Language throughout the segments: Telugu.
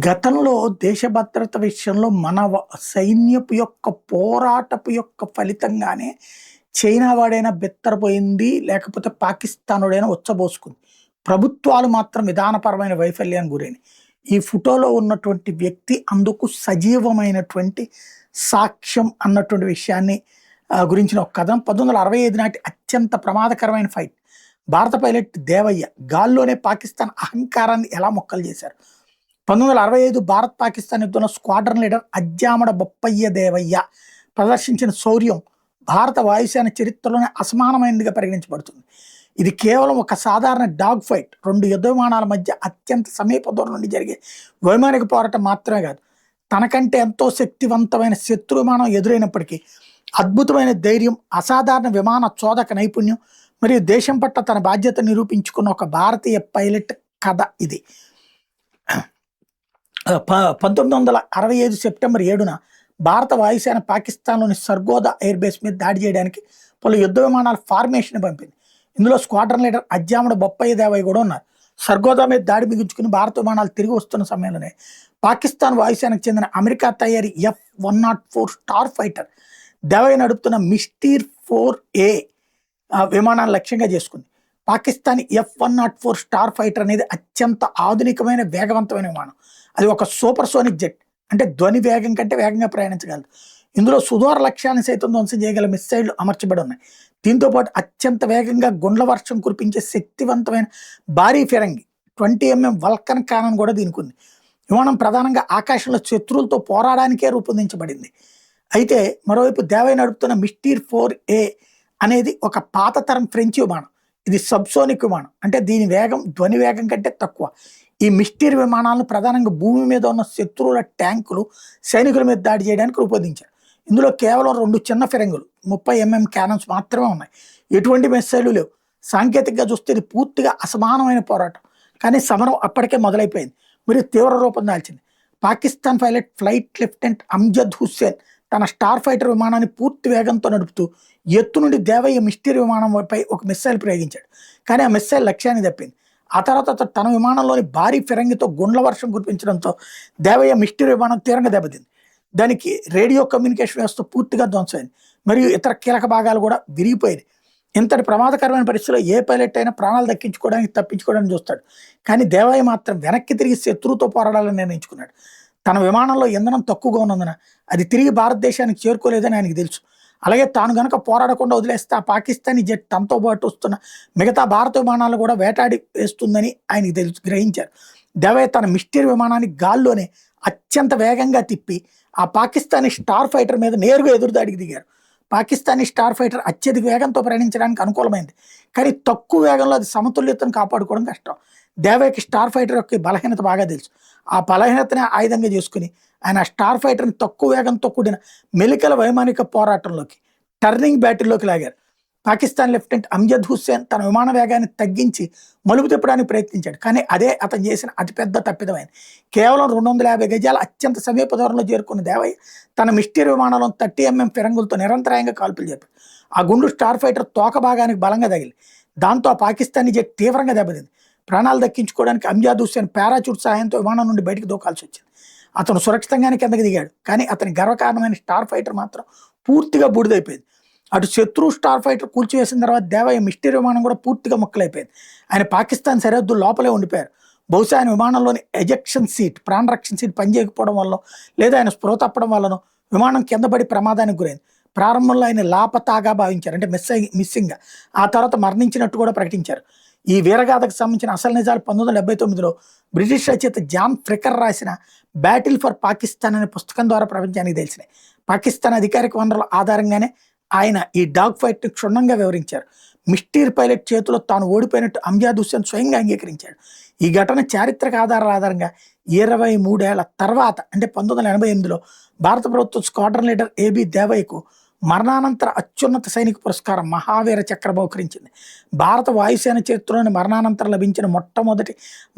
గతంలో దేశ భద్రత విషయంలో మన సైన్యపు యొక్క పోరాటపు యొక్క ఫలితంగానే చైనా వాడైనా బెత్తరపోయింది. లేకపోతే పాకిస్తానోడైనా ఉచ్చబోసుకుంది. ప్రభుత్వాలు మాత్రం విధానపరమైన వైఫల్యానికి గురైనయి. ఈ ఫోటోలో ఉన్నటువంటి వ్యక్తి అందుకు సజీవమైనటువంటి సాక్ష్యం అన్నటువంటి విషయాన్ని గురించిన ఒక కథనం. 1965 నాటి అత్యంత ప్రమాదకరమైన ఫైట్. భారత పైలట్ దేవయ్య గాల్లోనే పాకిస్తాన్ అహంకారాన్ని ఎలా మొక్కలు చేశారు. 1965 భారత్ పాకిస్తాన్ యుద్ధంలో స్క్వాడ్రన్ లీడర్ అజ్జామడ బొప్పయ్య దేవయ్య ప్రదర్శించిన శౌర్యం భారత వాయుసేన చరిత్రలోనే అసమానమైనదిగా పరిగణించబడుతుంది. ఇది కేవలం ఒక సాధారణ డాగ్ ఫైట్, రెండు యుద్ధ విమానాల మధ్య అత్యంత సమీప దూరం నుండి జరిగే వైమానిక పోరాటం మాత్రమే కాదు, తనకంటే ఎంతో శక్తివంతమైన శత్రు విమానం ఎదురైనప్పటికీ అద్భుతమైన ధైర్యం, అసాధారణ విమాన చోదక నైపుణ్యం మరియు దేశం పట్ల తన బాధ్యత నిరూపించుకున్న ఒక భారతీయ పైలట్ కథ ఇది. 1965 సెప్టెంబర్ 7న భారత వాయుసేన పాకిస్తాన్లోని సర్గోదా ఎయిర్ బేస్ మీద దాడి చేయడానికి పలు యుద్ధ విమానాల ఫార్మేషన్ పంపింది. ఇందులో స్క్వాడ్రన్ లీడర్ అజ్జామడ బొప్పయ్య దేవయ్య కూడా ఉన్నారు. సర్గోదా మీద దాడి బిగించుకుని భారత విమానాలు తిరిగి వస్తున్న సమయంలోనే పాకిస్తాన్ వాయుసేనకు చెందిన అమెరికా తయారీ F-104 స్టార్ ఫైటర్ దేవయ్య నడుపుతున్న మిస్టీర్ 4A విమానాన్ని లక్ష్యంగా చేసుకుంది. పాకిస్తాన్ F-104 స్టార్ ఫైటర్ అనేది అత్యంత ఆధునికమైన వేగవంతమైన విమానం. అది ఒక సూపర్ సోనిక్ జెట్, అంటే ధ్వని వేగం కంటే వేగంగా ప్రయాణించగలదు. ఇందులో సుదూర లక్ష్యాన్ని సైతం ధ్వంసం చేయగల మిస్సైళ్లు అమర్చబడి ఉన్నాయి. దీంతో పాటు అత్యంత వేగంగా గుండ్ల వర్షం కురిపించే శక్తివంతమైన భారీ ఫిరంగి 20 mm వల్కన్ కానన్ కూడా దీనికి ఉంది. విమానం ప్రధానంగా ఆకాశంలో శత్రువులతో పోరాడానికే రూపొందించబడింది. అయితే మరోవైపు దేవయ్య నడుపుతున్న మిస్టీర్ 4A అనేది ఒక పాత తరం ఫ్రెంచ్ విమానం. ఇది సబ్సోనిక్ విమానం, అంటే దీని వేగం ధ్వని వేగం కంటే తక్కువ. ఈ మిస్టీర్ విమానాలను ప్రధానంగా భూమి మీద ఉన్న శత్రువుల ట్యాంకులు, సైనికుల మీద దాడి చేయడానికి రూపొందించారు. ఇందులో కేవలం 2 చిన్న ఫిరంగులు 30 mm క్యానన్స్ మాత్రమే ఉన్నాయి. ఎటువంటి మిస్సైళ్లు లేవు. సాంకేతికంగా చూస్తే ఇది పూర్తిగా అసమానమైన పోరాటం. కానీ సమరం అప్పటికే మొదలైపోయింది మరియు తీవ్ర రూపం దాల్చింది. Pakistan pilot flight lieutenant Amjad Hussain తన స్టార్ ఫైటర్ విమానాన్ని పూర్తి వేగంతో నడుపుతూ ఎత్తు నుండి దేవయ్య మిస్టీర్ విమానంపై ఒక మిస్సైల్ ప్రయోగించాడు. కానీ ఆ మిస్సైల్ లక్ష్యాన్ని తప్పింది. ఆ తర్వాత తన విమానంలోని భారీ ఫిరంగితో గుండ్ల వర్షం కురిపించడంతో దేవయ్య మిస్టీర్ విమానం తీవ్రంగా దెబ్బతింది. దానికి రేడియో కమ్యూనికేషన్ వ్యవస్థ పూర్తిగా ధ్వంసమైంది మరియు ఇతర కీలక భాగాలు కూడా విరిగిపోయాయి. ఇంతటి ప్రమాదకరమైన పరిస్థితుల్లో ఏ పైలట్ అయినా ప్రాణాలు దక్కించుకోవడానికి తప్పించుకోవడానికి చూస్తాడు. కానీ దేవయ్య మాత్రం వెనక్కి తిరిగి శత్రువుతో పోరాడాలని నిర్ణయించుకున్నాడు. తన విమానంలో ఇంధనం తక్కువగా ఉన్నందున అది తిరిగి భారతదేశానికి చేరుకోలేదని ఆయనకు తెలుసు. అలాగే తాను గనక పోరాడకుండా వదిలేస్తే ఆ పాకిస్తానీ జెట్ తనతో పాటు వస్తున్న మిగతా భారత విమానాలు కూడా వేటాడి వేస్తుందని ఆయనకు గ్రహించారు. దేవయ్య తన మిస్టీర్ విమానాన్ని గాల్లోనే అత్యంత వేగంగా తిప్పి ఆ పాకిస్తానీ స్టార్ ఫైటర్ మీద నేరుగా ఎదురుదాడికి దిగారు. పాకిస్తానీ స్టార్ ఫైటర్ అత్యధిక వేగంతో ప్రయాణించడానికి అనుకూలమైంది, కానీ తక్కువ వేగంలో అది సమతుల్యతను కాపాడుకోవడం కష్టం. దేవయ్యకి స్టార్ ఫైటర్ యొక్క బలహీనత బాగా తెలుసు. ఆ బలహీనతనే ఆయుధంగా చేసుకుని ఆయన స్టార్ ఫైటర్ని తక్కువ వేగంతో కూడిన మెలికల వైమానిక పోరాటంలోకి, టర్నింగ్ బ్యాటిల్లోకి లాగారు. పాకిస్తాన్ లెఫ్టినెంట్ అమ్జద్ హుస్సేన్ తన విమాన వేగాన్ని తగ్గించి మలుపు తిప్పడానికి ప్రయత్నించాడు. కానీ అదే అతను చేసిన అతిపెద్ద తప్పిదమైంది. కేవలం 250 గజాల అత్యంత సమీప దూరంలో చేరుకున్న దేవయ్య తన మిస్టీర్ విమానంలో 30 mm ఫిరంగులతో నిరంతరాయంగా కాల్పులు చెప్పారు. ఆ గుండు స్టార్ ఫైటర్ తోక భాగానికి బలంగా తగిలి దాంతో ఆ పాకిస్తానీ జెట్ తీవ్రంగా దెబ్బతింది. ప్రాణాలు దక్కించుకోవడానికి అమ్జద్ హుస్సేన్ పారాచూట్ సహాయంతో విమానం నుండి బయటకు దూకాల్సి వచ్చింది. అతను సురక్షితంగానే కిందకి దిగాడు, కానీ అతని గర్వకారణమైన స్టార్ ఫైటర్ మాత్రం పూర్తిగా బూడిదైపోయింది. అటు శత్రు స్టార్ ఫైటర్ కూల్చివేసిన తర్వాత దేవయ్య మిస్టీర్ విమానం కూడా పూర్తిగా మొక్కలైపోయింది. ఆయన పాకిస్తాన్ సరిహద్దు లోపలే ఉండిపోయారు. బహుశా ఆయన విమానంలోని ఎజెక్షన్ సీట్, ప్రాణరక్షణ సీట్ పనిచేయకపోవడం వల్ల, లేదా ఆయన స్పృహ తప్పడం వల్లనో విమానం కింద పడి ప్రమాదానికి గురైంది. ప్రారంభంలో ఆయన లాపతాగా భావించారు, అంటే మిస్సింగ్గా. ఆ తర్వాత మరణించినట్టు కూడా ప్రకటించారు. ఈ వీరగాథకు సంబంధించిన అసలు నిజాలు 1979లో బ్రిటిష్ రచయిత జాన్ ఫ్రికర్ రాసిన బ్యాటిల్ ఫర్ పాకిస్తాన్ అనే పుస్తకం ద్వారా ప్రపంచానికి తెలిసినాయి. పాకిస్తాన్ అధికారిక వనరుల ఆధారంగానే ఆయన ఈ డాగ్ ఫైట్ని క్షుణ్ణంగా వివరించారు. మిస్టీర్ పైలట్ చేతిలో తాను ఓడిపోయినట్టు అమ్జద్ హుస్సేన్ స్వయంగా అంగీకరించాడు. ఈ ఘటన చారిత్రక ఆధారాల ఆధారంగా 23 ఏళ్ల తర్వాత, అంటే 1988లో భారత ప్రభుత్వం స్క్వాడ్రన్ లీడర్ AB దేవయ్యకు మరణానంతర అత్యున్నత సైనిక పురస్కారం మహావీర చక్ర బహుకరించింది. భారత వాయుసేన చరిత్రలోని మరణానంతరం లభించిన మొట్టమొదటి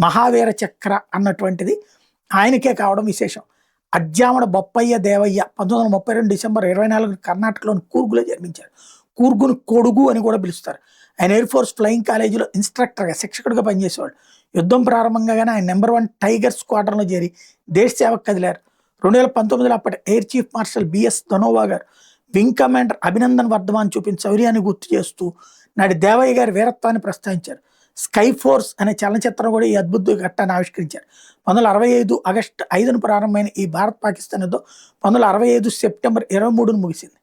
మహావీర చక్ర అన్నటువంటిది ఆయనకే కావడం విశేషం. అజ్జామడ బొప్పయ్య దేవయ్య 1932 డిసెంబర్ 24 కర్ణాటకలోని కూర్గులో జన్మించారు. కూర్గును కొడుగు అని కూడా పిలుస్తారు. ఆయన ఎయిర్ ఫోర్స్ ఫ్లయింగ్ కాలేజీలో ఇన్స్ట్రక్టర్గా శిక్షకుడిగా పనిచేసేవాడు. యుద్ధం ప్రారంభంగానే ఆయన నెంబర్ 1 టైగర్ స్క్వాడ్రన్లో చేరి దేశ సేవకు కదిలారు. 2019లో అప్పటి air chief marshal BS Dhanoa గారు వింగ్ కమాండర్ అభినందన్ వర్ధమాన్ చూపిన శౌర్యాన్ని గుర్తు చేస్తూ నాటి దేవయ్య గారి వీరత్వాన్ని ప్రస్తావించారు. స్కై ఫోర్స్ అనే చలనచిత్రం కూడా ఈ అద్భుత ఘట్టాన్ని ఆవిష్కరించారు. 1965 ఆగస్టు 5న ప్రారంభమైన ఈ భారత్ పాకిస్తాన్ యుద్ధం 1965 సెప్టెంబర్ 23న ముగిసింది.